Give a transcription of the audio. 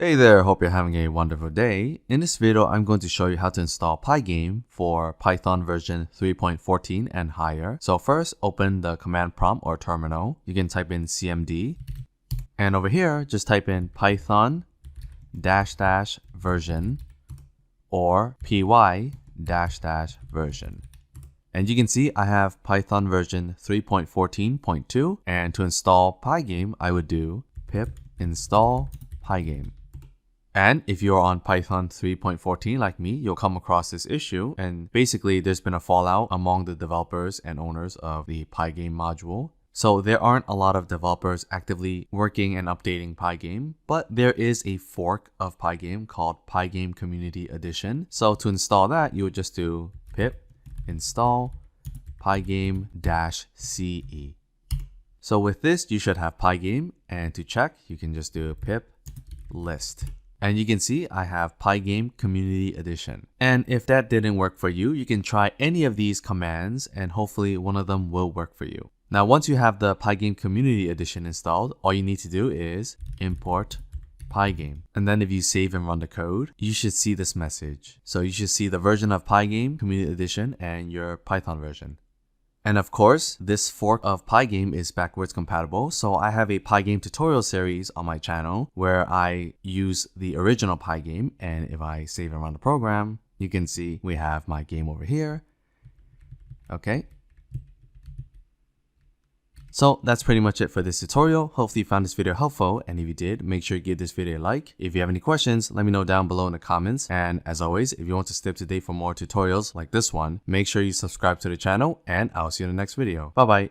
Hey there, hope you're having a wonderful day. In this video, I'm going to show you how to install Pygame for Python version 3.14 and higher. So first, open the command prompt or terminal. You can type in cmd. And over here, just type in python -- version or py -- version. And you can see I have Python version 3.14.2. And to install Pygame, I would do pip install Pygame. And if you're on Python 3.14 like me, you'll come across this issue. And basically, there's been a fallout among the developers and owners of the Pygame module. So there aren't a lot of developers actively working and updating Pygame, but there is a fork of Pygame called Pygame Community Edition. So to install that, you would just do pip install pygame-ce. So with this, you should have Pygame, and to check, you can just do pip list. And you can see I have Pygame Community Edition. And if that didn't work for you, you can try any of these commands and hopefully one of them will work for you. Now, once you have the Pygame Community Edition installed, all you need to do is import Pygame. And then if you save and run the code, you should see this message. So you should see the version of Pygame Community Edition and your Python version. And of course, this fork of Pygame is backwards compatible, so I have a Pygame tutorial series on my channel where I use the original Pygame, and if I save and run the program, you can see we have my game over here. Okay. So that's pretty much it for this tutorial. Hopefully you found this video helpful, and if you did, make sure you give this video a like. If you have any questions, let me know down below in the comments. And as always, if you want to stay up to date for more tutorials like this one, make sure you subscribe to the channel, and I'll see you in the next video. Bye bye.